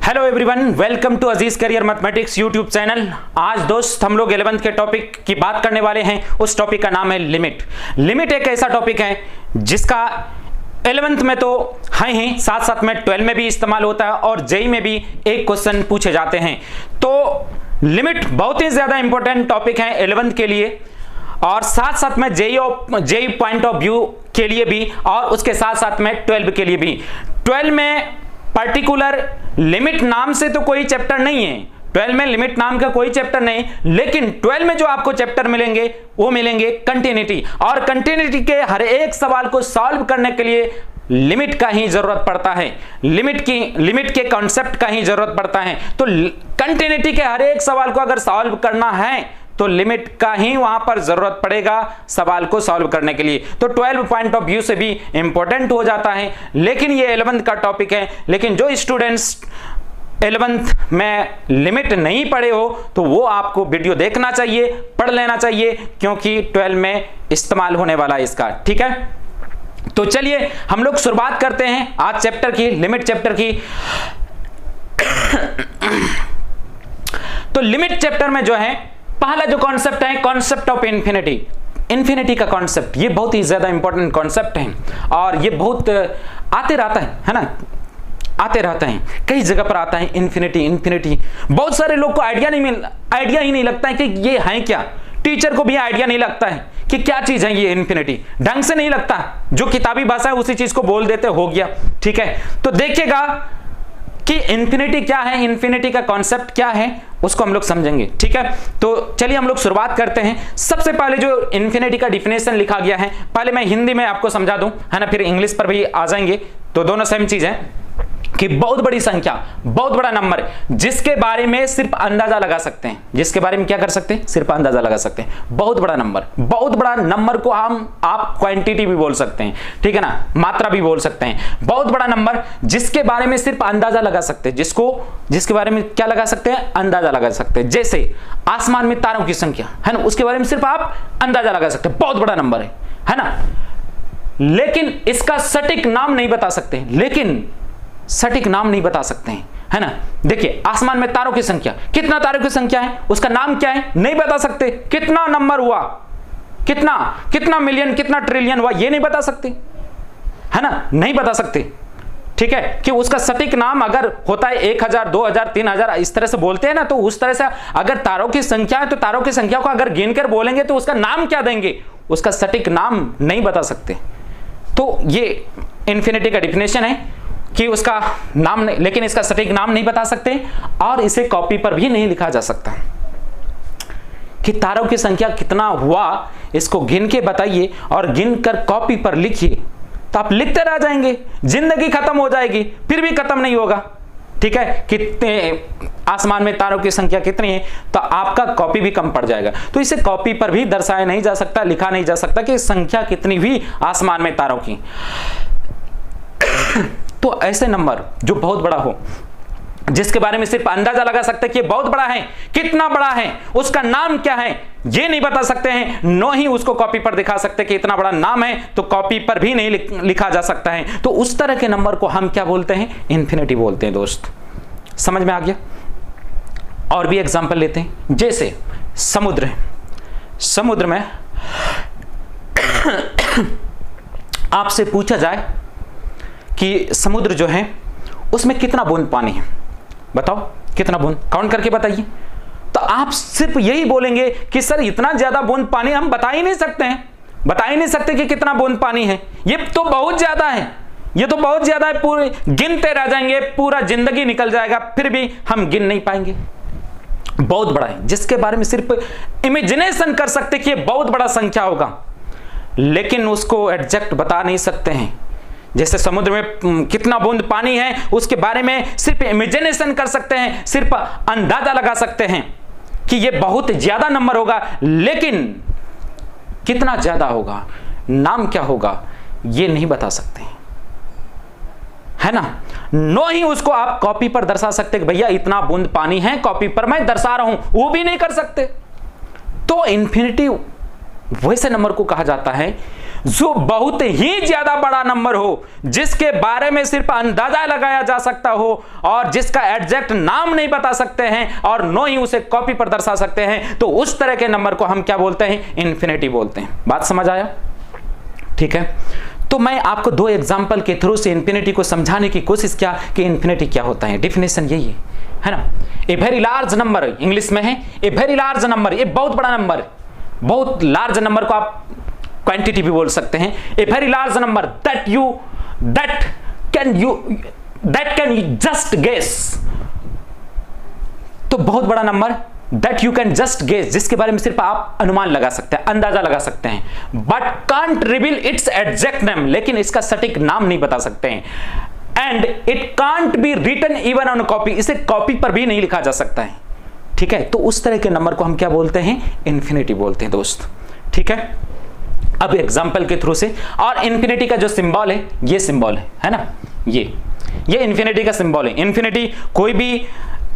Hello everyone, welcome to Aziz career mathematics YouTube channel. आज दोस्त हम लोग 11th के टॉपिक की बात करने वाले हैं। उस टॉपिक का नाम है लिमिट। लिमिट एक ऐसा टॉपिक है जिसका 11th में तो है ही, साथ साथ में 12 में भी इस्तेमाल होता है और जेई में भी एक क्वेश्चन पूछे जाते हैं। तो लिमिट बहुत ही ज्यादा इंपॉर्टेंट टॉपिक है 11th के लिए और साथ साथ में जेई पॉइंट ऑफ व्यू के लिए भी और उसके साथ साथ में 12 के लिए भी। 12 में पर्टिकुलर लिमिट नाम से तो कोई चैप्टर नहीं है, 12 में लिमिट नाम का कोई चैप्टर नहीं, लेकिन 12 में जो आपको चैप्टर मिलेंगे वो मिलेंगे कंटिन्यूटी। और कंटिन्यूटी के हर एक सवाल को सॉल्व करने के लिए लिमिट का ही जरूरत पड़ता है, लिमिट के कॉन्सेप्ट का ही जरूरत पड़ता है। तो कंटिन्यूटी के हर एक सवाल को अगर सॉल्व करना है तो लिमिट का ही वहां पर जरूरत पड़ेगा सवाल को सॉल्व करने के लिए। तो 12 पॉइंट ऑफ व्यू से भी इंपॉर्टेंट हो जाता है, लेकिन ये 11th का टॉपिक है। लेकिन जो स्टूडेंट्स 11th में लिमिट नहीं पढ़े हो तो वो आपको वीडियो देखना चाहिए, पढ़ लेना चाहिए, क्योंकि 12 में इस्तेमाल होने वाला है इसका। ठीक है, तो चलिए हम लोग शुरुआत करते हैं आज चैप्टर की, लिमिट चैप्टर की। तो लिमिट चैप्टर में जो है पहला जो कॉन्सेप्ट है कॉन्सेप्ट ऑफ इंफिनिटी। इंफिनिटी का कॉन्सेप्ट ये बहुत ही ज्यादा इंपॉर्टेंट कॉन्सेप्ट है और ये बहुत आते रहता है ना, आते रहता है, कई जगह पर आता है इंफिनिटी इंफिनिटी। बहुत सारे लोग को आइडिया ही नहीं लगता है कि ये है क्या। टीचर को भी आइडिया नहीं लगता है कि क्या चीज है ये इंफिनिटी, ढंग से नहीं लगता, जो किताबी भाषा है उसी चीज को बोल देते हो गया। ठीक है, तो देखिएगा कि इंफिनिटी क्या है, इंफिनिटी का कॉन्सेप्ट क्या है, उसको हम लोग समझेंगे। ठीक है, तो चलिए हम लोग शुरुआत करते हैं। सबसे पहले जो इंफिनिटी का डिफिनेशन लिखा गया है, पहले मैं हिंदी में आपको समझा दूं, है ना, फिर इंग्लिश पर भी आ जाएंगे, तो दोनों सेम चीज है कि बहुत बड़ी संख्या, बहुत बड़ा नंबर जिसके बारे में सिर्फ अंदाजा लगा सकते हैं, जिसके बारे में क्या कर सकते हैं, सिर्फ अंदाजा लगा सकते हैं। बहुत बड़ा नंबर, बहुत बड़ा नंबर को आप क्वांटिटी भी बोल सकते हैं, ठीक है ना, मात्रा भी बोल सकते हैं। बहुत बड़ा नंबर जिसके बारे में सिर्फ अंदाजा लगा सकते हैं, जिसके बारे में क्या लगा सकते हैं, अंदाजा लगा सकते हैं। जैसे आसमान में तारों की संख्या है ना, उसके बारे में सिर्फ आप अंदाजा लगा सकते हैं, बहुत बड़ा नंबर है ना, लेकिन इसका सटीक नाम नहीं बता सकते, सटीक नाम नहीं बता सकते हैं, है ना। देखिए आसमान में तारों की संख्या, कितना तारों की संख्या है, उसका नाम क्या है, नहीं बता सकते। कितना नंबर हुआ, कितना मिलियन, कितना ट्रिलियन हुआ, ये नहीं बता सकते, है ना, नहीं बता सकते। ठीक है, कि उसका सटीक नाम अगर होता है 1000, 2000, 3000 इस तरह से बोलते हैं ना, तो उस तरह से अगर तारों की संख्या है तो तारों की संख्या को अगर गिनकर बोलेंगे तो उसका नाम क्या देंगे, उसका सटीक नाम नहीं बता सकते। तो ये इंफिनिटी का डिफिनेशन है कि उसका नाम नहीं, लेकिन इसका सटीक नाम नहीं बता सकते और इसे कॉपी पर भी नहीं लिखा जा सकता कि तारों की संख्या कितना हुआ, इसको गिन के बताइए और गिन कर कॉपी पर लिखिए, तो आप लिखते रह जाएंगे, जिंदगी खत्म हो जाएगी, फिर भी खत्म नहीं होगा। ठीक है, कितने आसमान में तारों की संख्या कितनी है, तो आपका कॉपी भी कम पड़ जाएगा। तो इसे कॉपी पर भी दर्शाया नहीं जा सकता, लिखा नहीं जा सकता कि संख्या कितनी हुई आसमान में तारों की। तो ऐसे नंबर जो बहुत बड़ा हो, जिसके बारे में सिर्फ अंदाजा लगा सकते हैं कि बहुत बड़ा है, कितना बड़ा है, उसका नाम क्या है, ये नहीं बता सकते हैं, नो ही उसको कॉपी पर दिखा सकते कि इतना बड़ा नाम है, तो कॉपी पर भी नहीं लिखा जा सकता है। तो उस तरह के नंबर को हम क्या बोलते हैं, इंफिनिटी बोलते हैं। दोस्त समझ में आ गया। और भी एग्जांपल लेते हैं, जैसे समुद्र में आपसे पूछा जाए कि समुद्र जो है उसमें कितना बूंद पानी है, बताओ कितना बूंद, काउंट करके बताइए। तो आप सिर्फ यही बोलेंगे कि सर इतना ज्यादा बूंद पानी हम बता ही नहीं सकते हैं, बता ही नहीं सकते कि कितना बूंद पानी है, ये तो बहुत ज्यादा है, ये तो बहुत ज्यादा है, पूरे गिनते रह जाएंगे, पूरा जिंदगी निकल जाएगा, फिर भी हम गिन नहीं पाएंगे। बहुत बड़ा है जिसके बारे में सिर्फ इमेजिनेशन कर सकते कि ये बहुत बड़ा संख्या होगा, लेकिन उसको एग्जैक्ट बता नहीं सकते हैं। जैसे समुद्र में कितना बूंद पानी है उसके बारे में सिर्फ इमेजिनेशन कर सकते हैं, सिर्फ अंदाजा लगा सकते हैं कि ये बहुत ज्यादा नंबर होगा, लेकिन कितना ज्यादा होगा, नाम क्या होगा, ये नहीं बता सकते, है ना। नो ही उसको आप कॉपी पर दर्शा सकते कि भैया इतना बूंद पानी है, कॉपी पर मैं दर्शा रहा हूं, वो भी नहीं कर सकते। तो इंफिनिटी वैसे नंबर को कहा जाता है जो बहुत ही ज्यादा बड़ा नंबर हो, जिसके बारे में सिर्फ अंदाजा लगाया जा सकता हो और जिसका एग्जैक्ट नाम नहीं बता सकते हैं और नो ही उसे कॉपी पर दर्शा सकते हैं, तो उस तरह के नंबर को हम क्या बोलते हैं? इन्फिनिटी बोलते हैं। बात समझ आया? ठीक है, तो मैं आपको दो एग्जांपल के थ्रू से इन्फिनिटी को समझाने की कोशिश किया कि इन्फिनिटी क्या होता है। डेफिनेशन यही है ना? ए वेरी लार्ज नंबर, इंग्लिश में है ए वेरी लार्ज नंबर, ये बहुत बड़ा नंबर, बहुत लार्ज नंबर को आप क्वांटिटी भी बोल सकते हैं। A very large number that can just guess, तो बहुत बड़ा number that you can just guess, जिसके बारे में सिर्फ आप अनुमान लगा सकते हैं, अंदाजा लगा सकते हैं, but can't reveal its exact name, लेकिन इसका सटीक नाम नहीं बता सकते हैं। And it can't be written even on copy, इसे कॉपी पर भी नहीं लिखा जा सकता है। ठीक है, तो उस तरह के नंबर को हम क्या बोलते हैं? इन्फिनिटी बोलते हैं दोस्त। ठीक है, अब एग्जांपल के थ्रू से, और इन्फिनिटी का जो सिंबल है, ये सिंबल है ना, ये इन्फिनिटी का सिंबल है। इन्फिनिटी, कोई भी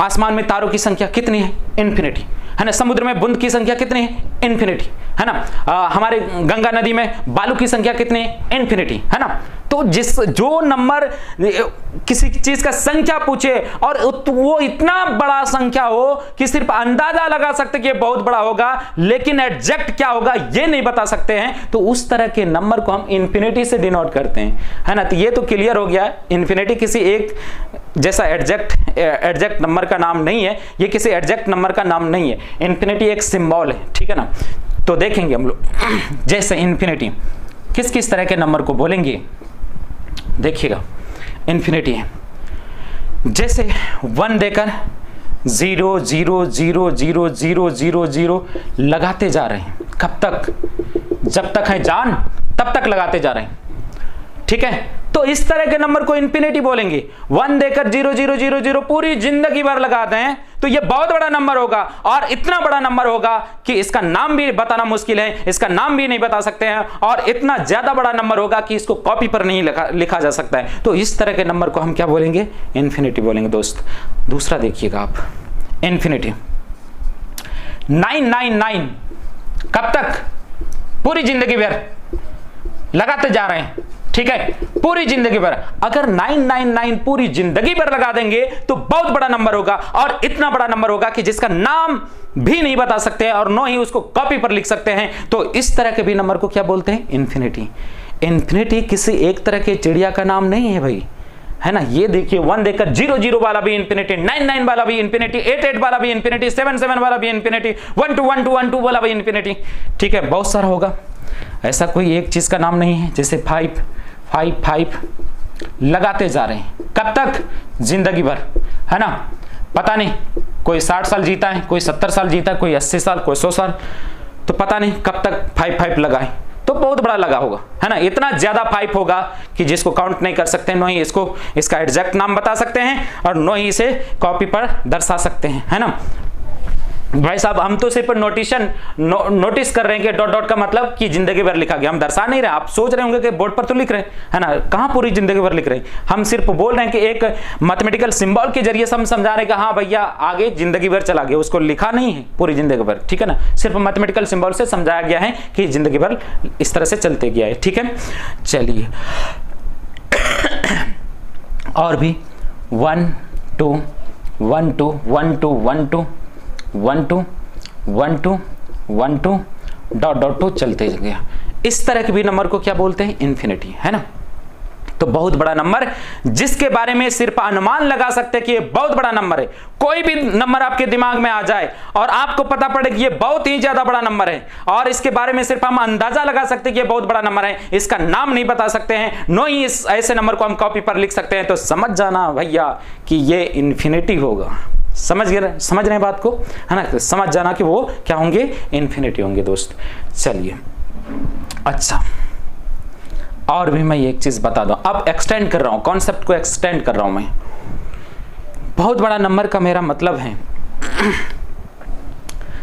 आसमान में तारों की संख्या कितनी है? इन्फिनिटी, है ना? समुद्र में बूंद की संख्या कितनी है? इन्फिनिटी, है ना? हमारे गंगा नदी में बालू की संख्या कितनी है? इन्फिनिटी, है ना? तो जो नंबर किसी चीज का संख्या पूछे और वो इतना बड़ा संख्या हो कि सिर्फ अंदाजा लगा सकते कि ये बहुत बड़ा होगा, लेकिन एग्जैक्ट क्या होगा ये नहीं बता सकते हैं, तो उस तरह के नंबर को हम इन्फिनिटी से डिनोट करते हैं, है ना? तो ये तो क्लियर हो गया, इन्फिनिटी किसी एक जैसा एग्जैक्ट नंबर का नाम नहीं है, ये किसी एग्जैक्ट नंबर का नाम नहीं है, इन्फिनिटी एक सिंबल है। ठीक है ना? तो देखेंगे हम लोग जैसे इन्फिनिटी किस किस तरह के नंबर को बोलेंगे। देखिएगा, इन्फिनिटी है जैसे 1 देकर 0 0 0 0 0 0 0 लगाते जा रहे हैं, कब तक? जब तक है जान तब तक लगाते जा रहे हैं। ठीक है, तो इस तरह के नंबर को इन्फिनिटी बोलेंगे। 1 देकर 0 0 0 0 पूरी जिंदगी भर लगाते हैं तो ये बहुत बड़ा नंबर होगा, और इतना बड़ा नंबर होगा कि इसका नाम भी बताना मुश्किल है, इसका नाम भी नहीं बता सकते हैं, और इतना ज्यादा बड़ा नंबर होगा कि इसको कॉपी पर नहीं लिखा जा सकता है। तो इस तरह के नंबर को हम क्या बोलेंगे? इन्फिनिटी बोलेंगे दोस्त। दूसरा देखिएगा आप, इन्फिनिटी 999 कब तक? पूरी जिंदगी भर लगाते जा रहे हैं। ठीक है, पूरी जिंदगी भर। अगर 999 पूरी जिंदगी भर लगा देंगे तो बहुत बड़ा नंबर होगा, और इतना बड़ा नंबर होगा कि जिसका नाम भी नहीं बता सकते हैं और न ही उसको कॉपी पर लिख सकते हैं। तो इस तरह के भी नंबर को क्या बोलते हैं? इन्फिनिटी। इन्फिनिटी किसी एक तरह के चिड़िया का नाम नहीं है भाई, है ना? ये देखिए, 1 देकर 0 0 वाला भी इन्फिनिटी, 99 वाला भी इन्फिनिटी, 88 वाला भी इन्फिनिटी, 77 वाला भी इन्फिनिटी, 12 वाला भी इन्फिनिटी। ठीक है, बहुत सारा होगा, ऐसा कोई एक चीज का नाम नहीं है। जैसे 5 5 5 लगाते जा रहे हैं, कब तक? जिंदगी भर, है ना? पता नहीं, कोई 60 साल जीता है, कोई 70 साल जीता है, कोई 80 साल, कोई 100 साल, तो पता नहीं कब तक 5 5 लगाए, तो बहुत बड़ा लगा होगा, है ना? इतना ज्यादा 5 होगा कि जिसको काउंट नहीं कर सकते, नो ही इसका एग्जैक्ट नाम बता सकते हैं और नो ही इसे कॉपी पर दर्शा सकते हैं, है ना? भाई साहब, हम तो सिर्फ नोटिस कर रहे हैं कि डॉट डॉट का मतलब कि जिंदगी भर लिखा गया, हम दर्शा नहीं रहे। आप सोच रहे होंगे कि बोर्ड पर तो लिख रहे हैं, है ना? कहां पूरी जिंदगी भर लिख रहे हैं? हम सिर्फ बोल रहे हैं कि एक मैथमेटिकल सिंबल के जरिए हम समझा रहे हैं कि हाँ भैया आगे जिंदगी भर चला गया, उसको लिखा नहीं है पूरी जिंदगी भर। ठीक है ना? सिर्फ मैथमेटिकल सिंबल से समझाया गया है कि जिंदगी भर इस तरह से चलते गया है। ठीक है, चलिए और भी 1 2 1 2 1 2 1 2 1 2 1 2 1 2 डॉट डॉट 2 चलते गया। इस तरह के भी नंबर को क्या बोलते हैं? इन्फिनिटी, है ना? तो बहुत बड़ा नंबर जिसके बारे में सिर्फ अनुमान लगा सकते हैं कि ये बहुत बड़ा नंबर है। कोई भी नंबर आपके दिमाग में आ जाए और आपको पता पड़े कि ये बहुत ही ज्यादा बड़ा नंबर है, और इसके बारे में सिर्फ हम अंदाजा लगा सकते हैं कि ये बहुत बड़ा नंबर है, इसका नाम नहीं बता सकते हैं, नो ही इस ऐसे नंबर को हम कॉपी पर लिख सकते हैं, तो समझ जाना भैया कि ये इन्फिनिटी होगा। समझ रहे हैं बात को, है ना? तो समझ जाना कि वो क्या होंगे? इन्फिनिटी होंगे दोस्त। चलिए, अच्छा, और भी मैं एक चीज बता दूं, अब एक्सटेंड कर रहा हूं, कॉन्सेप्ट को एक्सटेंड कर रहा हूं मैं। बहुत बड़ा नंबर का मेरा मतलब है,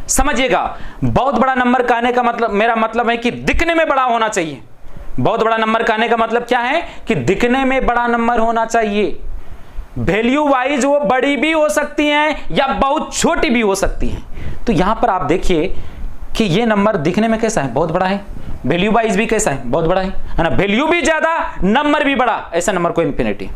समझिएगा, बहुत बड़ा नंबर कहने का मतलब, मेरा मतलब है कि दिखने में बड़ा होना चाहिए। बहुत बड़ा नंबर कहने का मतलब क्या है? कि दिखने में बड़ा नंबर होना चाहिए। वैल्यू वाइज वो बड़ी भी हो सकती हैं या बहुत छोटी भी हो सकती हैं। तो यहां पर आप देखिए कि ये नंबर दिखने में कैसा है, बहुत बड़ा है, वैल्यू वाइज भी कैसा है, बहुत बड़ा है ना, वैल्यू भी ज्यादा नंबर भी बड़ा, ऐसा नंबर को इन्फिनिटी।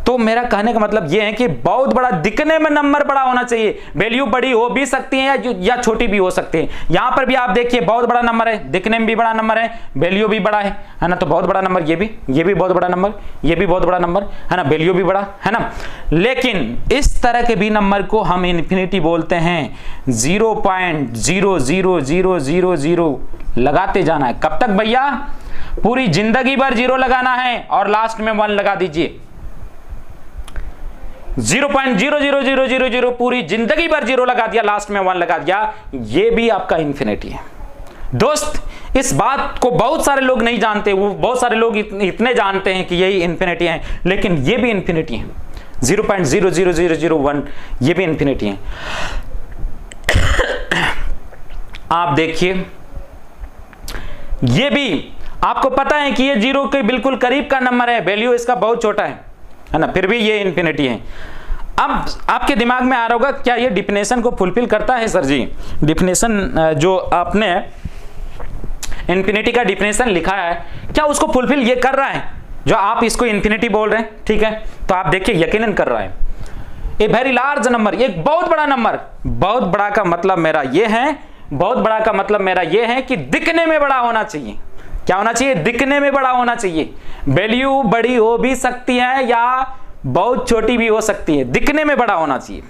तो मेरा कहने का मतलब ये है कि बहुत बड़ा दिखने में नंबर बड़ा होना चाहिए, वैल्यू बड़ी हो भी सकती है या छोटी भी हो सकती है। यहां पर भी आप देखिए बहुत बड़ा नंबर है, दिखने में भी बड़ा नंबर है, वैल्यू भी बड़ा है ना, तो बहुत बड़ा नंबर, ये भी बहुत बड़ा नंबर, ये भी बहुत बड़ा नंबर है ना, वैल्यू भी बड़ा है ना। लेकिन इस तरह के भी नंबर को हम इन्फिनिटी बोलते हैं। 0.00000 लगाते जाना है। कब तक भैया? पूरी जिंदगी भर 0 लगाना है और लास्ट में 1 लगा दीजिए। 0.00000 पूरी जिंदगी भर 0 लगा दिया, लास्ट में 1 लगा दिया, ये भी आपका इन्फिनिटी है। दोस्त, इस बात को बहुत सारे लोग नहीं जानते, वो बहुत सारे लोग इतने जानते हैं कि यही इन्फिनिटी है, लेकिन ये भी इन्फिनिटी है। 0.00001 ये भी इन्फिनिटी है। आप देखिए, ये भी आपको पता है कि ये 0 के बिल्कुल करीब का नंबर है, वैल्यू इसका बहुत छोटा है ना, फिर भी ये इन्फिनिटी है। अब आपके दिमाग में आ रहा होगा, क्या ये डिफिनेशन को फुलफिल करता है? सर जी, डिफिनेशन जो आपने इन्फिनिटी का डिफिनेशन लिखा है, क्या उसको फुलफिल ये कर रहा है जो आप इसको इन्फिनिटी बोल रहे हैं? ठीक है, तो आप देखिए, यकीनन कर रहा है। ए वेरी लार्ज नंबर, एक बहुत बड़ा नंबर। बहुत बड़ा का मतलब मेरा ये है, बहुत बड़ा का मतलब मेरा ये है कि दिखने में बड़ा होना चाहिए। क्या होना चाहिए? दिखने में बड़ा होना चाहिए। वैल्यू बड़ी हो भी सकती है या बहुत छोटी भी हो सकती है, दिखने में बड़ा होना चाहिए।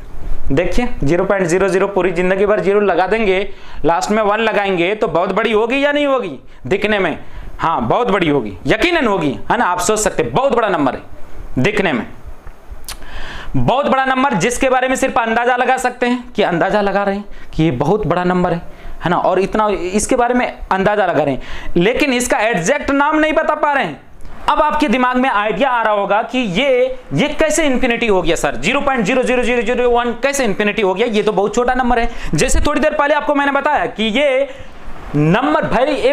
देखिए 0.00 पूरी जिंदगी भर 0 लगा देंगे, लास्ट में 1 लगाएंगे तो बहुत बड़ी होगी या नहीं होगी? दिखने में हाँ बहुत बड़ी होगी, यकीनन होगी, है ना। आप सोच सकते हैं बहुत बड़ा नंबर है, दिखने में बहुत बड़ा नंबर, जिसके बारे में सिर्फ अंदाजा लगा सकते हैं कि अंदाजा लगा रहे हैं कि ये बहुत बड़ा नंबर है ना, और इतना इसके बारे में अंदाजा लगा रहे हैं, लेकिन इसका एग्जैक्ट नाम नहीं बता पा रहे हैं। अब आपके दिमाग में आइडिया आ रहा होगा कि ये कैसे इन्फिनिटी हो गया सर? 0.00001 कैसे इन्फिनिटी हो गया? ये तो बहुत छोटा नंबर है। जैसे थोड़ी देर पहले आपको मैंने बताया कि ये नंबर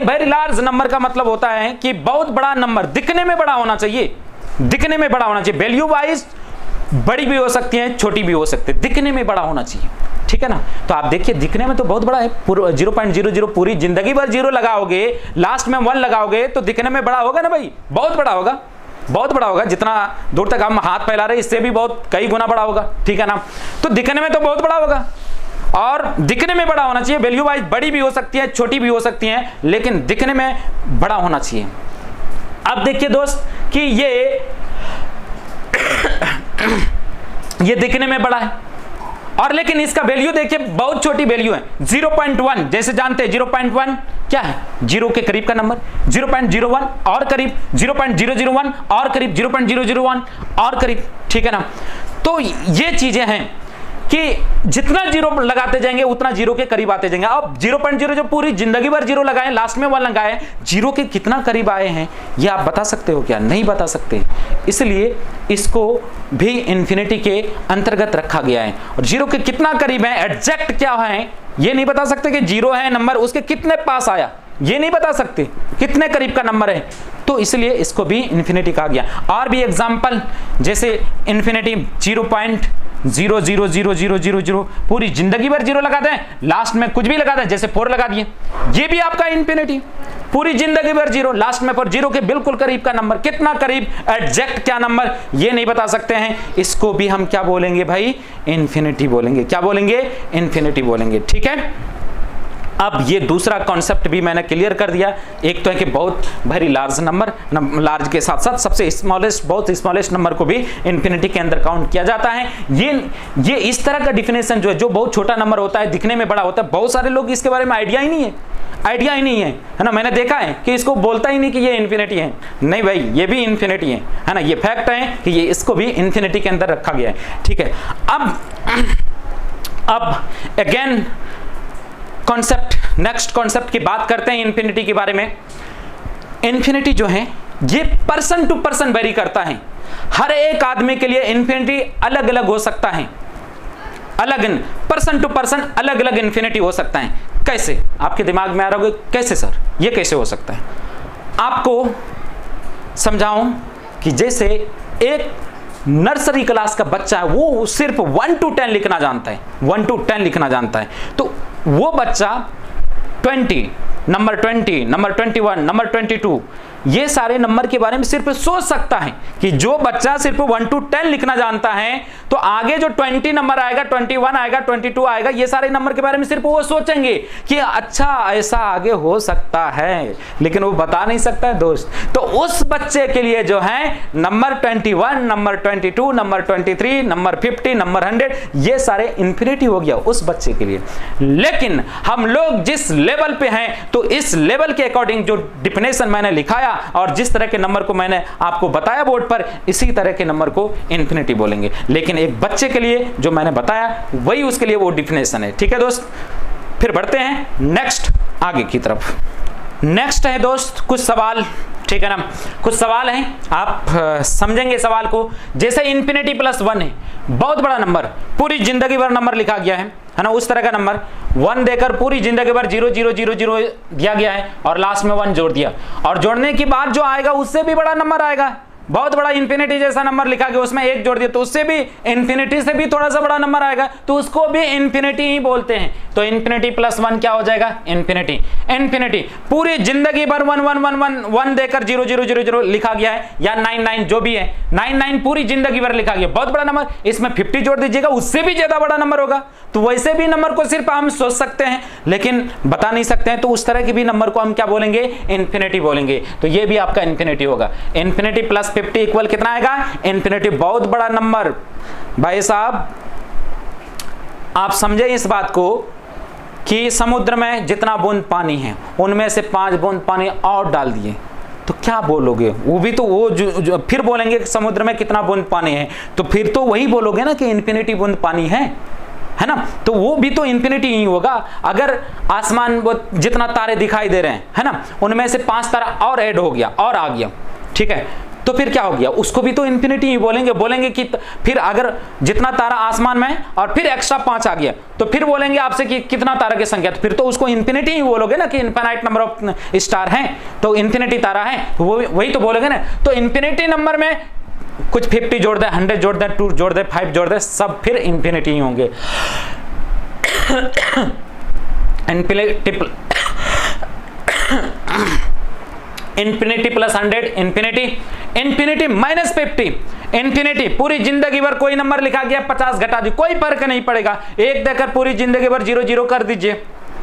वेरी लार्ज नंबर का मतलब होता है कि बहुत बड़ा नंबर, दिखने में बड़ा होना चाहिए, दिखने में बड़ा होना चाहिए। वैल्यू वाइज बड़ी भी हो सकती है, छोटी भी हो सकती है, दिखने में बड़ा होना चाहिए, ठीक है ना। तो आप देखिए, दिखने में तो बहुत बड़ा है, 0.00 पूरी जिंदगी भर 0 लगाओगे, लास्ट में 1 लगाओगे तो दिखने में बड़ा होगा ना भाई, बहुत बड़ा होगा, बहुत बड़ा होगा। जितना दूर तक हम हाथ फैला रहे इससे भी बहुत कई गुना बड़ा होगा, ठीक है ना। तो दिखने में तो बहुत बड़ा होगा और दिखने में बड़ा होना चाहिए। वैल्यू वाइज बड़ी भी हो सकती है, छोटी भी हो सकती है, लेकिन दिखने में बड़ा होना चाहिए। अब देखिए दोस्त कि ये दिखने में बड़ा है और लेकिन इसका वैल्यू देखिए बहुत छोटी वैल्यू है, 0.1। जैसे जानते हैं 0.1 क्या है? 0 के करीब का नंबर, 0.01 और करीब, 0.001 और करीब, 0.001 और करीब, ठीक है ना। तो ये चीजें हैं कि जितना 0 लगाते जाएंगे उतना 0 के करीब आते जाएंगे। अब 0.0 जो पूरी जिंदगी भर 0 लगाए, लास्ट में 1 लगाए, 0 के कितना करीब आए हैं ये आप बता सकते हो क्या? नहीं बता सकते, इसलिए इसको भी इन्फिनिटी के अंतर्गत रखा गया है। और 0 के कितना करीब है, एग्जैक्ट क्या है ये नहीं बता सकते कि 0 है नंबर, उसके कितने पास आया ये नहीं बता सकते, कितने करीब का नंबर है, तो इसलिए इसको भी इन्फिनिटी कहा गया। और भी एग्जांपल, जैसे इन्फिनिटी 0.00000 पूरी जिंदगी भर 0 लगाते हैं, लास्ट में कुछ भी लगाते हैं, जैसे 4 लगा दिए, ये भी आपका इन्फिनिटी। पूरी जिंदगी भर 0, लास्ट में 4, 0 के बिल्कुल करीब का नंबर, कितना करीब, एग्जैक्ट क्या नंबर ये नहीं बता सकते हैं, इसको भी हम क्या बोलेंगे भाई? इन्फिनिटी बोलेंगे। क्या बोलेंगे? इन्फिनिटी बोलेंगे, ठीक है। अब ये दूसरा कॉन्सेप्ट भी मैंने क्लियर कर दिया। एक तो है कि बहुत वेरी लार्ज नंबर, लार्ज के साथ साथ सबसे स्मॉलेस्ट, बहुत स्मॉलेस्ट नंबर को भी इन्फिनिटी के अंदर काउंट किया जाता है। ये इस तरह का डिफिनेशन जो है, जो बहुत छोटा नंबर होता है, दिखने में बड़ा होता है, बहुत सारे लोग इसके बारे में आइडिया ही नहीं है, है ना। मैंने देखा है कि इसको बोलता ही नहीं कि ये इन्फिनिटी है। नहीं भाई, ये भी इन्फिनिटी है ना, ये फैक्ट है कि ये इसको भी इन्फिनिटी के अंदर रखा गया है, ठीक है। अब अगेन कॉन्सेप्ट, नेक्स्ट कॉन्सेप्ट की बात करते हैं इन्फिनिटी के बारे में। इन्फिनिटी जो है ये पर्सन टू पर्सन वेरी करता है। हर एक आदमी के लिए इन्फिनिटी अलग अलग हो सकता है, पर्सन टू पर्सन अलग अलग इन्फिनिटी हो सकता है। कैसे? आपके दिमाग में आ रहा होगा कैसे सर ये कैसे हो सकता है? आपको समझाऊं कि जैसे एक नर्सरी क्लास का बच्चा है, वो सिर्फ 1 to 10 लिखना जानता है, 1 to 10 लिखना जानता है, तो वो बच्चा 20, नंबर 20, नंबर 21, नंबर 22, ये सारे नंबर के बारे में सिर्फ सोच सकता है कि जो बच्चा सिर्फ 1 to 10 लिखना जानता है तो आगे जो 20 नंबर आएगा, 21 आएगा, 22 आएगा, ये सारे नंबर के बारे में सिर्फ वो सोचेंगे कि अच्छा ऐसा आगे हो सकता है, लेकिन वो बता नहीं सकता है दोस्त। तो उस बच्चे के लिए जो है number 21, number 22, number 23, number 50, number 100, ये सारे इंफिनिटी हो गया उस बच्चे के लिए। लेकिन हम लोग जिस लेवल पे हैं तो इस लेवल के अकॉर्डिंग जो डिफिनेशन मैंने लिखाया और जिस तरह के नंबर को मैंने आपको बताया बोर्ड पर, इसी तरह के नंबर को इंफिनिटी बोलेंगे। लेकिन एक बच्चे के लिए जो मैंने बताया वही उसके लिए वो डिफिनेशन है। ठीक है दोस्त, फिर बढ़ते हैं नेक्स्ट आगे की तरफ। नेक्स्ट है दोस्त कुछ सवाल, ठीक है ना, कुछ सवाल हैं, आप समझेंगे सवाल को। जैसे इंफिनिटी प्लस 1 है, बहुत बड़ा नंबर, पूरी जिंदगी भर नंबर लिखा गया है ना, उस तरह का नंबर 1 देकर पूरी जिंदगी भर 0 0 0 0 दिया गया है और लास्ट में 1 जोड़ दिया, और जोड़ने के बाद जो आएगा उससे भी बड़ा नंबर आएगा, बहुत बड़ा इंफिनिटी जैसा नंबर लिखा गया, उसमें 1 जोड़ दिया तो उससे भी इंफिनिटी से भी थोड़ा सा बड़ा नंबर आएगा, तो उसको भी इंफिनिटी ही बोलते हैं। तो इंफिनिटी प्लस 1 क्या हो जाएगा? इंफिनिटी। इंफिनिटी पूरी जिंदगी भर 1 1 1 1 1 देकर 0 0 0 0 लिखा गया है, या 9 9 जो भी है, 9 9 पूरी जिंदगी भर लिखा गया, बहुत बड़ा नंबर, इसमें 50 जोड़ दीजिएगा उससे भी ज्यादा बड़ा नंबर होगा। तो वैसे भी नंबर को सिर्फ हम सोच सकते हैं लेकिन बता नहीं सकते हैं, तो उस तरह के भी नंबर को हम क्या बोलेंगे? इंफिनिटी बोलेंगे। तो ये भी आपका इंफिनिटी होगा। इंफिनिटी प्लस 50 इक्वल कितना आएगा? इंफिनिटी, बहुत बड़ा नंबर। भाई साहब आप समझे इस बात को कि समुद्र में जितना बूंद पानी है उनमें से 5 बूंद पानी और डाल दिए तो क्या बोलोगे? वो भी तो वो जो फिर बोलेंगे कि समुद्र में कितना बूंद पानी है, तो फिर तो वही बोलोगे ना कि इंफिनिटी बूंद पानी है ना, तो वो भी तो इंफिनिटी ही होगा। अगर आसमान वो जितना तारे दिखाई दे रहे हैं है ना, उनमें से 5 तारा और ऐड हो गया और आ गया, ठीक है, तो फिर क्या हो गया? उसको भी तो इंफिनिटी ही बोलेंगे। बोलेंगे कि फिर अगर जितना तारा आसमान में है और फिर एक्स्ट्रा 5 आ गया तो फिर बोलेंगे आपसे कि कितना तारा की संख्या, तो फिर तो उसको इंफिनिटी ही बोलोगे ना कि इनफाइनाइट नंबर ऑफ स्टार हैं तो इंफिनिटी तारा है, तो वो वही तो बोलोगे ना। तो इंफिनिटी नंबर में कुछ 50 जोड़ दे, 100 जोड़ दे, 2 जोड़ दे, 5 जोड़ दे, सब फिर इंफिनिटी ही होंगे। Infinity plus 100 infinity, infinity minus 50 infinity, पूरी जिंदगी भर कोई नंबर लिखा गया 50 घटा दी, कोई फर्क नहीं पड़ेगा, 1 देकर पूरी जिंदगी भर 0 0 कर दीजिए,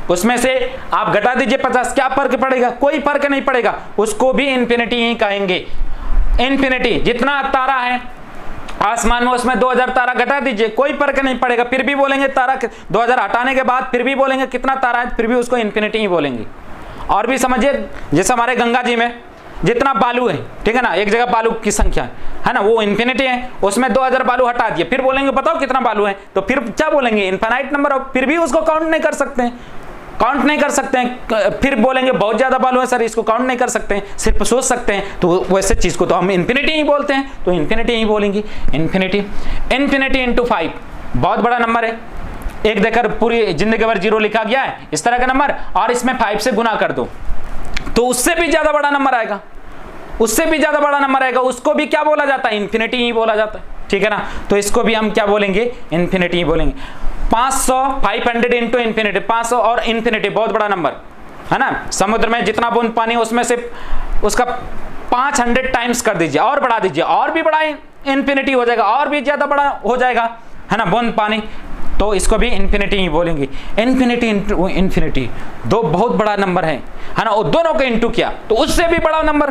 उसमें से आप घटा दीजिए 50, क्या फर्क पड़ेगा? कोई फर्क नहीं पड़ेगा, उसको भी इंफिनिटी ही कहेंगे। इंफिनिटी जितना तारा है आसमान में उसमें 2000 तारा घटा दीजिए, कोई फर्क नहीं पड़ेगा, फिर भी बोलेंगे तारा 2000 हटाने के बाद फिर भी बोलेंगे कितना तारा है, फिर भी उसको इंफिनिटी ही बोलेंगे। और भी समझिए, जैसे हमारे गंगा जी में जितना बालू है, ठीक है ना, एक जगह बालू की संख्या है ना, वो इंफिनिटी है, उसमें 2000 बालू हटा दिए, फिर बोलेंगे बताओ कितना बालू है, तो फिर क्या बोलेंगे? इनफाइनाइट नंबर, फिर भी उसको काउंट नहीं कर सकते हैं, काउंट नहीं कर सकते हैं, फिर बोलेंगे बहुत ज्यादा बालू है सर, इसको काउंट नहीं कर सकते हैं, सिर्फ सोच सकते हैं, तो वैसे चीज को तो हम इंफिनिटी ही बोलते हैं, तो इंफिनिटी ही बोलेंगे। इंफिनिटी, इंफिनिटी इंटू 5, बहुत बड़ा नंबर है, 1 देकर पूरी जिंदगी भर 0 लिखा गया है, इस तरह का नंबर, और इसमें 5 से गुना कर दो तो उससे भी ज्यादा बड़ा नंबर आएगा, उससे भी ज्यादा बड़ा नंबर आएगा, उसको भी क्या बोला जाता है? इंफिनिटी ही बोला जाता है, ठीक है ना। तो इसको भी हम क्या बोलेंगे? इंफिनिटी ही बोलेंगे। 500 500 इंटू इंफिनिटी, 500 और इंफिनिटी, बहुत बड़ा नंबर है ना, समुद्र में जितना बूंद पानी उसमें से उसका 500 टाइम्स कर दीजिए और बढ़ा दीजिए, और भी बड़ा इंफिनिटी हो जाएगा, और भी ज्यादा बड़ा हो जाएगा है ना बूंद पानी, तो इसको भी इंफिनिटी ही बोलेंगे। इंफिनिटी इंटू इंफिनिटी, दो बहुत बड़ा नंबर है ना, वो दोनों को इंटू किया तो उससे भी बड़ा नंबर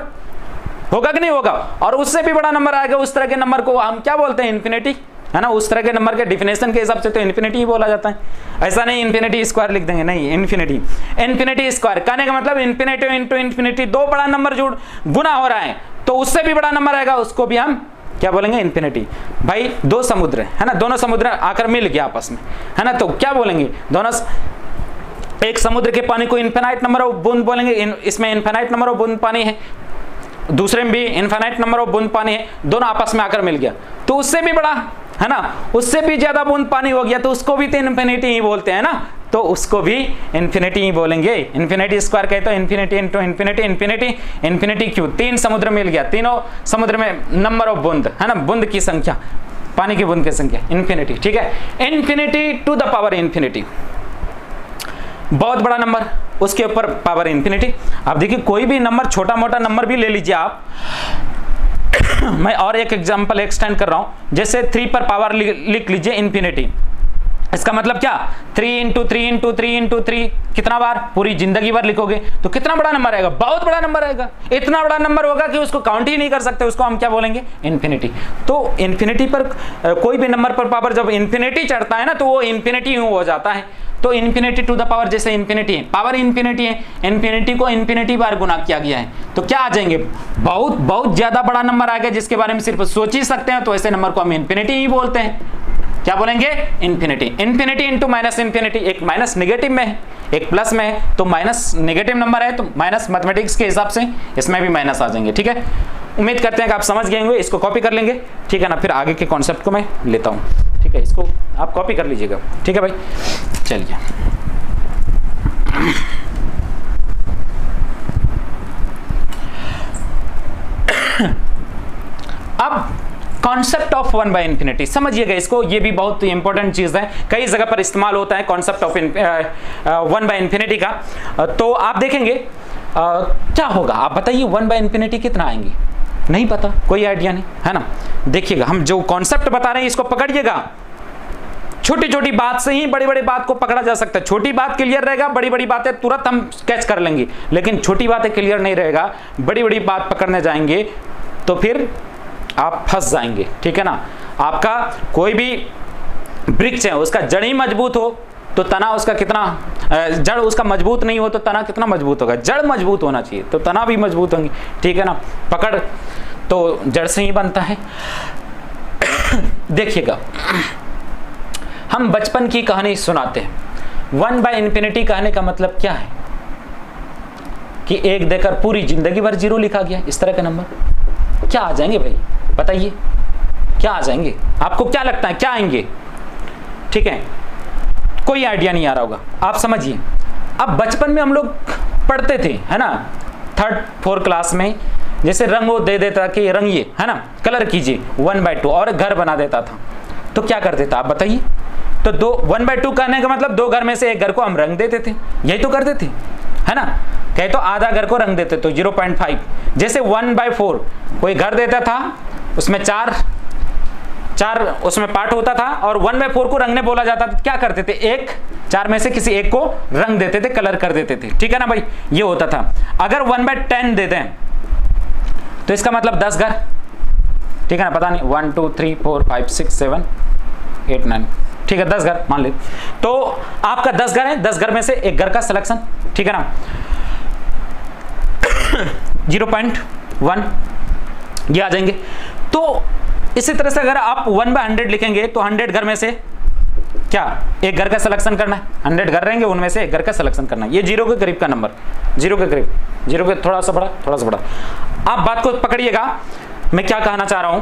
होगा कि नहीं होगा, और उससे भी बड़ा नंबर आएगा, उस तरह के नंबर को हम क्या बोलते हैं? इंफिनिटी, है ना। उस तरह के नंबर के डिफिनेशन के हिसाब से तो इंफिनिटी ही बोला जाता है, ऐसा नहीं इंफिनिटी स्क्वायर लिख देंगे, नहीं, इंफिनिटी। इंफिनिटी स्क्वायर कहने का मतलब इंफिनिटी इंटू इंफिनिटी, दो बड़ा नंबर जो गुना हो रहा है तो उससे भी बड़ा नंबर आएगा, उसको भी हम क्या बोलेंगे? इंफिनिटी। भाई 2 समुद्र है ना, दोनों समुद्र आकर मिल गया आपस में, है ना, तो क्या बोलेंगे? दोनों, एक समुद्र के पानी को इनफिनाइट नंबर ऑफ बूंद बोलेंगे, इसमें इनफिनाइट नंबर ऑफ बूंद पानी है, दूसरे में भी इनफिनाइट नंबर ऑफ बूंद पानी है, दोनों आपस में आकर मिल गया तो उससे भी बड़ा, है ना, उससे भी ज्यादा बूंद पानी हो गया तो उसको भी तो इनफिनिटी ही बोलते हैं ना, तो उसको भी इन्फिनिटी ही बोलेंगे। इन्फिनिटी स्क्वायर कहते हैं infinity into infinity, infinity infinity क्यों? 3 समुद्र मिल गया, तीनों समुद्र में नंबर ऑफ बूंद, है ना, बूंद की संख्या, पानी की बूंद की संख्या, इन्फिनिटी, ठीक है। Infinity to the power infinity, बहुत बड़ा नंबर, उसके ऊपर पावर इंफिनिटी। अब देखिए कोई भी नंबर, छोटा मोटा नंबर भी ले लीजिए आप। मैं और एक एग्जांपल एक्सटेंड कर रहा हूं, जैसे 3 पर पावर लिख लीजिए इंफिनिटी। इसका मतलब क्या, 3 इंटू 3 इंटू 3 इंटू 3, कितना बार, पूरी जिंदगी भर लिखोगे तो कितना बड़ा नंबर आएगा, बहुत बड़ा नंबर आएगा। इतना बड़ा नंबर होगा कि उसको काउंट ही नहीं कर सकते, उसको हम क्या बोलेंगे, इंफिनिटी। तो इंफिनिटी पर कोई भी नंबर पर पावर जब इंफिनिटी चढ़ता है ना, तो वो इंफिनिटी हो जाता है। तो इंफिनिटी टू द पावर, जैसे इंफिनिटी है, पावर इंफिनिटी है, इंफिनिटी को इंफिनिटी बार गुना किया गया है, तो क्या आ जाएंगे, बहुत बहुत ज्यादा बड़ा नंबर आ गया, जिसके बारे में सिर्फ सोच ही सकते हैं। तो ऐसे नंबर को हम इंफिनिटी ही बोलते हैं। क्या बोलेंगे, infinity. Infinity into minus infinity, एक माइनस नेगेटिव में है, एक प्लस में है, तो माइनस नेगेटिव नंबर है, तो माइनस मैथमेटिक्स के हिसाब से इसमें भी माइनस आ जाएंगे। ठीक है, उम्मीद करते हैं कि आप समझ गए होंगे। इसको कॉपी कर लेंगे, ठीक है ना। फिर आगे के कॉन्सेप्ट को मैं लेता हूँ, ठीक है। इसको आप कॉपी कर लीजिएगा, ठीक है भाई। चलिए अब कॉन्सेप्ट ऑफ 1 बाय इंफिनिटी समझिएगा इसको, ये भी बहुत इंपॉर्टेंट चीज है, कई जगह पर इस्तेमाल होता है कॉन्सेप्ट ऑफ 1 बाय इंफिनिटी का। तो आप देखेंगे क्या होगा, आप बताइए 1 बाय इंफिनिटी कितना आएंगी, नहीं पता, कोई आइडिया नहीं, है ना। देखिएगा हम जो कॉन्सेप्ट बता रहे हैं इसको पकड़िएगा, छोटी छोटी बात से ही बड़ी बड़ी बात को पकड़ा जा सकता है। छोटी बात क्लियर रहेगा, बड़ी बड़ी बातें तुरंत हम कैच कर लेंगे, लेकिन छोटी बातें क्लियर नहीं रहेगा, बड़ी बड़ी बात पकड़ने जाएंगे तो फिर आप फंस जाएंगे, ठीक है ना। आपका कोई भी वृक्ष है, उसका जड़ ही मजबूत हो तो तना उसका कितना, जड़ उसका मजबूत नहीं हो तो तना कितना मजबूत होगा, जड़ मजबूत होना चाहिए तो तना भी मजबूत होंगी, ठीक है ना। पकड़ तो जड़ से ही बनता है। देखिएगा हम बचपन की कहानी सुनाते हैं, 1 बाय इंफिनिटी कहने का मतलब क्या है कि एक देकर पूरी जिंदगी भर जीरो लिखा गया, इस तरह के नंबर क्या आ जाएंगे भाई, बताइए क्या आ जाएंगे, आपको क्या लगता है क्या आएंगे, ठीक है। कोई आइडिया नहीं आ रहा होगा, आप समझिए। अब बचपन में हम लोग पढ़ते थे, है ना, 3rd 4th क्लास में, जैसे रंग वो दे देता कि रंगिए, है ना, कलर कीजिए 1/2, और घर बना देता था, तो क्या करते थे आप बताइए। तो 1/2 कहने का मतलब 2 घर में से एक घर को हम रंग देते थे, यही तो करते थे, है ना। कहे तो आधा घर को रंग देते तो 0.5। जैसे 1/4 कोई घर देता था, उसमें चार उसमें पार्ट होता था, और 1/4 को रंगने बोला जाता था, क्या करते थे, एक 4 में से किसी एक को रंग देते थे, कलर कर देते थे, ठीक है ना भाई, ये होता था। अगर 1/10 दे दें तो इसका मतलब 10 घर, ठीक है ना, पता नहीं 1 2 3 4 5 6 7 8 9, ठीक है, 10 घर मान ले। तो आपका 10 घर है, 10 घर में से एक घर का सिलेक्शन, ठीक है ना, 0.1 ये आ जाएंगे। तो इसी तरह से अगर आप 1/100 लिखेंगे तो 100 घर में से क्या एक घर का सिलेक्शन करना है, 100 घर रहेंगे उनमें से एक घर का सिलेक्शन करना है। ये 0 के करीब का नंबर, 0 के करीब, 0 के थोड़ा सा बड़ा, थोड़ा सा बड़ा। आप बात को पकड़िएगा, मैं क्या कहना चाह रहा हूं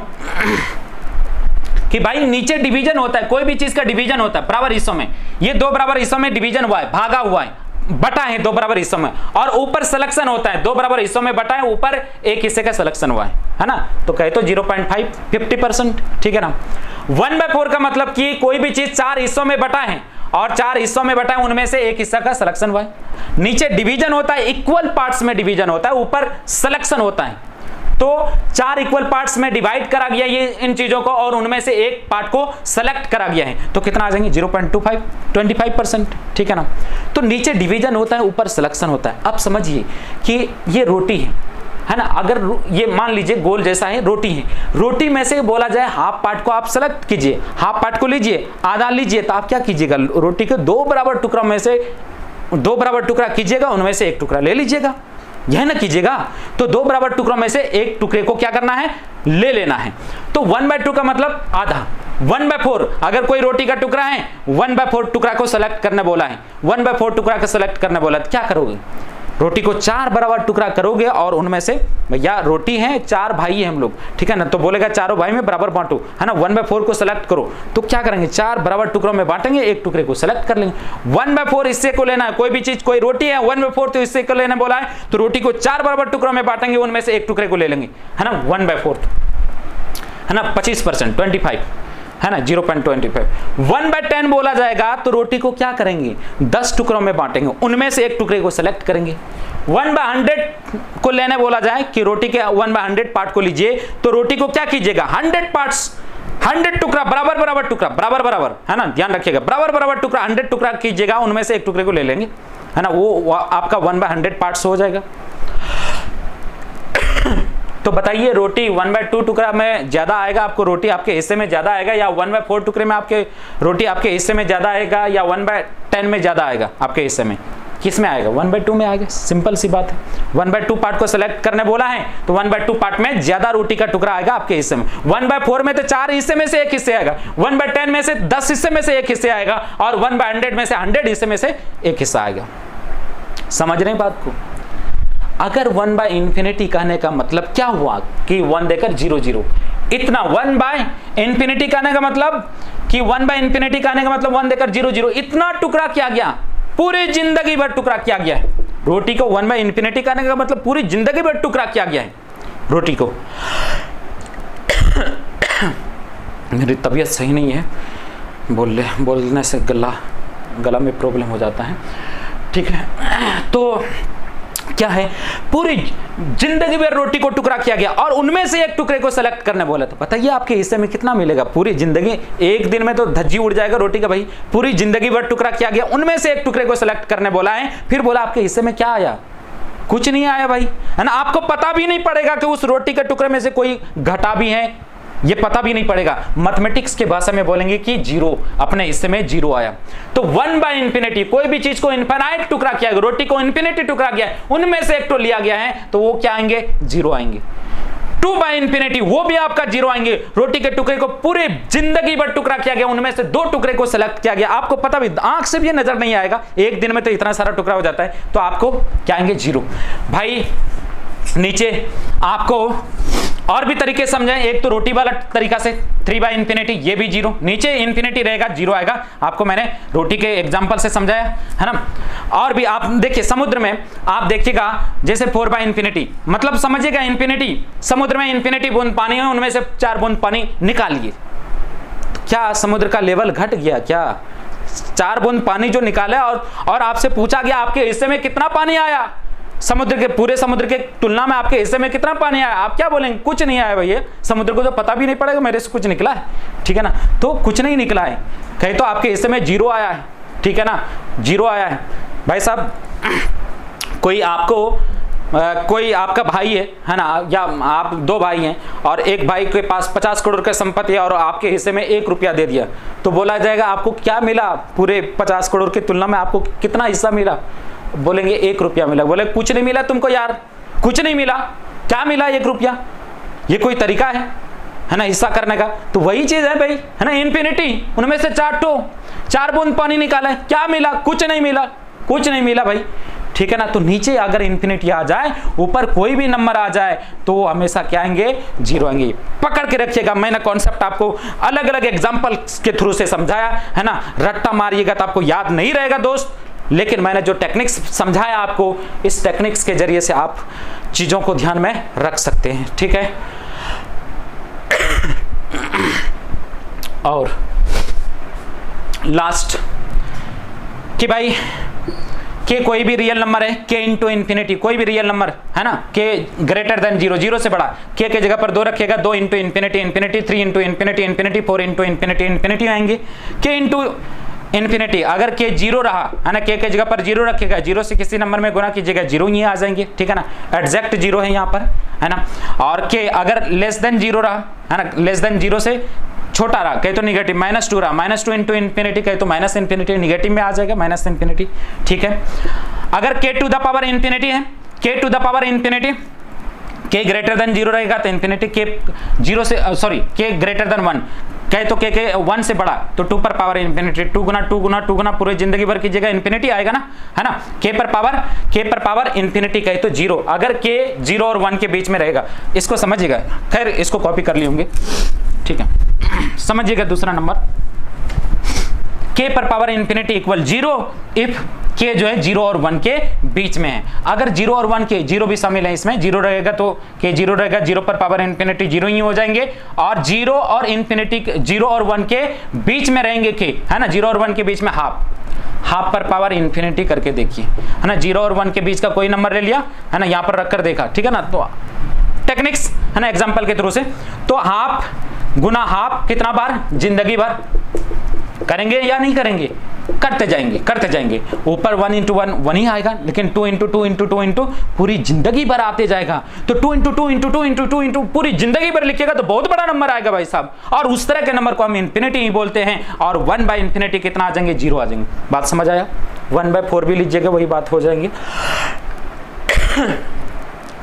कि भाई नीचे डिवीजन होता है, कोई भी चीज का डिवीजन होता है बराबर हिस्सों में, ये 2 बराबर हिस्सों में डिवीजन हुआ है, भागा हुआ है, बटा है 2 बराबर हिस्सों में, और ऊपर सिलेक्शन होता है, 2 बराबर हिस्सों में बटा है, ऊपर एक हिस्से का सिलेक्शन हुआ है ना। तो कहे तो 0.5 50%, ठीक है ना। 1/4 का मतलब कि कोई भी चीज 4 हिस्सों में बटा है और 4 हिस्सों में बटा है, उनमें से एक हिस्सा का सिलेक्शन हुआ है। नीचे डिवीजन होता है, इक्वल पार्ट्स में डिवीजन होता है, ऊपर सिलेक्शन होता है। तो 4 इक्वल पार्ट्स में डिवाइड करा गया ये इन चीजों को, और उनमें से एक पार्ट को सेलेक्ट करा गया है, तो कितना आ जाएंगे 0.25 25%, ठीक है ना। तो नीचे डिवीजन होता है, ऊपर सिलेक्शन होता है। अब समझिए कि ये रोटी है ना, अगर ये मान लीजिए गोल जैसा है, रोटी है, रोटी में से बोला जाए हाफ पार्ट को आप सेलेक्ट कीजिए, हाफ पार्ट को लीजिए, आधा लीजिए, तो आप क्या कीजिएगा, रोटी के 2 बराबर टुकड़ों में से 2 बराबर टुकड़ा कीजिएगा, उनमें से एक टुकड़ा ले लीजिएगा, यह ना कीजिएगा। तो 2 बराबर टुकड़ों में से एक टुकड़े को क्या करना है, ले लेना है। तो 1/2 का मतलब आधा, 1/4 अगर कोई रोटी का टुकड़ा है, 1/4 टुकड़ा को सेलेक्ट करने बोला है, 1/4 टुकड़ा को सेलेक्ट करने बोला, तो क्या करोगे, रोटी को 4 बराबर टुकड़ा करोगे, और उनमें से भैया रोटी है, 4 भाई है हम लोग, ठीक है ना, तो बोलेगा चारों भाई में बराबर बांटो, है ना, 1/4 को सेलेक्ट करो। तो क्या करेंगे, 4 बराबर टुकड़ों में बांटेंगे, एक टुकड़े को सेलेक्ट कर लेंगे। 1/4 हिस्से को लेना है, कोई भी चीज, कोई रोटी है 1/4 तो हिस्से को लेने बोला है, तो रोटी को 4 बराबर टुकड़ों में बांटेंगे, उनमें से एक टुकड़े को ले लेंगे, है ना, 1/4, है ना, 25% 25, है ना 0.25। 1/10 बोला जाएगा तो रोटी को क्या करेंगे 10 टुकड़ों में बांटेंगे, उनमें से एक टुकड़े को सेलेक्ट करेंगे। 1/100 को लेने बोला जाए कि रोटी के 1/100 पार्ट को लीजिए तो रोटी को क्या कीजिएगा 100 पार्ट्स, 100 टुकड़ा बराबर बराबर टुकड़ा बराबर बराबर, है ना ध्यान रखिएगा, बराबर बराबर टुकड़ा 100 टुकड़ा कीजिएगा, उनमें से एक टुकड़े को ले लेंगे, है ना, वो आपका 1/100 पार्ट्स हो जाएगा। तो बताइए रोटी 1/2 टुकड़ा में ज्यादा आएगा आपको, रोटी आपके हिस्से में ज्यादा आएगा, या 1/4 टुकड़े में आपके रोटी आपके हिस्से में ज्यादा आएगा, या 1/10 में ज्यादा आएगा आपके हिस्से में, किस में आएगा 1/2 में आएगा। सिंपल सी बात है, 1/2 पार्ट को सिलेक्ट करने बोला है तो 1/2 पार्ट में ज्यादा रोटी का टुकड़ा आएगा आपके हिस्से में। 1/4 में तो 4 हिस्से में से एक हिस्से आएगा, 1/10 में से 10 हिस्से में से एक हिस्से आएगा, और 1/100 में से 100 हिस्से में से एक हिस्सा आएगा। समझ रहे हैं बात को। अगर 1/∞ कहने का मतलब क्या हुआ कि 1 देकर 0 0, इतना 1/∞ कहने का मतलब कि 1/∞ कहने का मतलब 1 देकर 0 0, इतना टुकड़ा किया गया, पूरी जिंदगी भर टुकड़ा किया गया है रोटी को। 1/∞ कहने का मतलब पूरी जिंदगी भर टुकड़ा किया गया है रोटी को। मेरी तबीयत सही नहीं है, बोलने से गला में प्रॉब्लम हो जाता है, ठीक है। तो क्या है पूरी जिंदगी भर रोटी को टुकड़ा किया गया और उनमें से एक टुकड़े को सेलेक्ट करने बोला, तो बताइए आपके हिस्से में कितना मिलेगा। पूरी जिंदगी, एक दिन में तो धज्जी उड़ जाएगा रोटी का भाई, पूरी जिंदगी भर टुकड़ा किया गया, उनमें से एक टुकड़े को सेलेक्ट करने बोला है, फिर बोला आपके हिस्से में क्या आया, कुछ नहीं आया भाई, है ना। आपको पता भी नहीं पड़ेगा कि उस रोटी के टुकड़े में से कोई घटा भी है, ये पता भी नहीं पड़ेगा। मैथमेटिक्स के भाषा में बोलेंगे कि 0, अपने हिस्से में 0 आया। तो 1/∞, कोई भी चीज को इनफाइनाइट टुकड़ा किया गया, रोटी को इन्फिनिटी टुकड़ा किया है, उनमें से एक तो लिया गया है, तो वो क्या आएंगे 0 आएंगे। 2/∞, वो भी आपका 0 आएंगे, रोटी के टुकड़े को पूरे जिंदगी भर टुकड़ा किया गया, उनमें से 2 टुकड़े को सेलेक्ट किया गया। आपको पता भी आंख से भी नजर नहीं आएगा, एक दिन में तो इतना सारा टुकड़ा हो जाता है, तो आपको क्या आएंगे 0। भाई नीचे आपको और भी तरीके समझाएं, एक तो रोटी वाला तरीका से 3/∞, ये भी 0, नीचे इन्फिनिटी रहेगा 0 आएगा, आपको मैंने रोटी के एग्जांपल से समझाया, है ना। और भी आप देखिए समुद्र में आप देखिएगा जैसे 4/∞, मतलब समझिएगा इन्फिनिटी, समुद्र में इन्फिनिटी बूंद पानी है, उनमें से 4 बूंद पानी निकालिए, क्या समुद्र का लेवल घट गया क्या? 4 बूंद पानी जो निकाला और आपसे पूछा गया आपके हिस्से में कितना पानी आया, समुद्र के पूरे समुद्र के तुलना में आपके हिस्से में कितना पानी आया, आप क्या बोलेंगे कुछ नहीं आया भैया, समुद्र को तो पता भी नहीं पड़ेगा मेरे से कुछ निकला है, ठीक है ना। तो कुछ नहीं निकला है, कहीं तो आपके हिस्से में 0 आया है, ठीक है ना, 0 आया है। भाई साहब कोई आपका भाई है ना, या आप 2 भाई हैं और एक भाई के पास 50 करोड़ की संपत्ति है और आपके हिस्से में 1 रुपया दे दिया, तो बोला जाएगा आपको क्या मिला, पूरे 50 करोड़ की तुलना में आपको कितना हिस्सा मिला, बोलेंगे 1 रुपया मिला। बोले कुछ नहीं मिला तुमको यार, कुछ नहीं मिला, क्या मिला 1 रुपया, ये कोई तरीका है ना हिस्सा करने का। तो वही चीज है भाई, है ना, इन्फिनिटी, उनमें से 4 बूंद पानी निकाला है, क्या मिला, कुछ नहीं मिला, कुछ नहीं मिला भाई, ठीक है ना। तो नीचे अगर इन्फिनिटी आ जाए, ऊपर कोई भी नंबर आ जाए, तो हमेशा क्या आएंगे 0 आएंगे। पकड़ के रखिएगा, मैंने कॉन्सेप्ट आपको अलग अलग एग्जांपल के थ्रू से समझाया, है ना। रट्टा मारिएगा तो आपको याद नहीं रहेगा दोस्त, लेकिन मैंने जो टेक्निक्स समझाया आपको, इस टेक्निक्स के जरिए से आप चीजों को ध्यान में रख सकते हैं, ठीक है। और लास्ट कि भाई के कोई भी रियल नंबर है, के इंटू इन्फिनिटी, कोई भी रियल नंबर है ना, के ग्रेटर देन 0, 0 से बड़ा, के जगह पर 2 रखिएगा, 2 into infinity infinity, 3 into infinity infinity, 4 into infinity infinity आएंगे। के इंटू इन्फिनिटी, अगर के 0 रहा है ना, के जगह पर 0 रखिएगा, 0 से किसी नंबर में गुना कीजिएगा, 0 ही आ जाएंगे, ठीक है ना, एग्जैक्ट 0 है यहाँ पर, है ना। और के अगर लेस देन 0 रहा, है ना, लेस देन 0 से छोटा रहा, कहे तो निगेटिव, -2 रहा, -2 इंटू इन्फिनिटी, कहे तो माइनस इन्फिनिटी, निगेटिव में आ जाएगा माइनस इन्फिनिटी, ठीक है। अगर के टू द पावर इन्फिनिटी है, के टू द पावर इन्फिनिटी, के ग्रेटर देन 0 रहेगा तो इन्फिनिटी, के 0 से सॉरी के ग्रेटर देन 1, कहे तो के 1 से बड़ा तो 2 पर पावर इन्फिनिटी, 2 गुना पूरे जिंदगी भर कीजिएगा, इन्फिनिटी आएगा ना, है ना। के पर पावर इन्फिनिटी कहे तो 0, अगर के 0 और 1 के बीच में रहेगा, इसको समझिएगा, खैर इसको कॉपी कर लिए होंगे, ठीक है। समझिएगा दूसरा नंबर, के पर पावर इन्फिनिटी इक्वल 0 इफ के जो है 0 और 1 के बीच में है। अगर 0 और 1 के, 0 भी शामिल है इसमें, 0 रहेगा तो के 0 रहेगा, 0 पर पावर इंफिनिटी 0 ही हो जाएंगे, और 0 और इंफिनिटी, 0 और 1 के बीच में रहेंगे के, है ना, 0 और 1 के बीच में हाफ पर पावर इंफिनिटी करके देखिए, है ना, 0 और 1 के बीच का कोई नंबर ले लिया, है ना, यहां पर रखकर देखा, ठीक है ना, तो टेक्निक्स है ना एग्जांपल के थ्रू से, तो हाफ गुना हाफ कितना बार, जिंदगी भर करेंगे या नहीं करेंगे, करते जाएंगे, ऊपर 1 इंटू 1 1 ही आएगा, लेकिन 2 इंटू 2 इंटू 2 इंटू पूरी जिंदगी भर आते जाएगा, तो 2 इंटू 2 इंटू 2 इंटू 2 इंटू पूरी जिंदगी भर लिखिएगा तो बहुत बड़ा नंबर आएगा भाई साहब, और उस तरह के नंबर को हम इंफिनिटी ही बोलते हैं, और 1 बाय इंफिनिटी कितना आ जाएंगे, 0 आ जाएंगे। बात समझ आया? 1 बाय 4 भी लीजिएगा वही बात हो जाएंगी।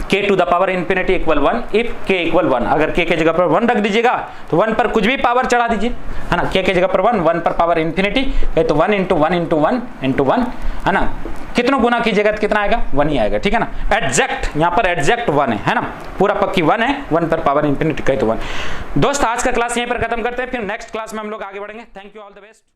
k to the power infinity equal 1 if k equal 1, अगर k के जगह पर 1 रख दीजिएगा तो 1 पर कुछ भी पावर चढ़ा दीजिए, है ना, k के जगह पर 1 पर पावर इंफिनिटी है, तो 1 इंटू 1 इंटू 1 इंटू 1, है ना, कितनों गुना कीजिएगा तो कितना आएगा, 1 ही आएगा, ठीक है ना, एग्जैक्ट, यहाँ पर एग्जैक्ट 1 है ना, पूरा पक्की 1 है, 1 पर पावर इंफिनिटी कहे तो 1। दोस्त आज का क्लास यहीं पर खत्म करते हैं, फिर नेक्स्ट क्लास में हम लोग आगे बढ़ेंगे। Thank you, all the best.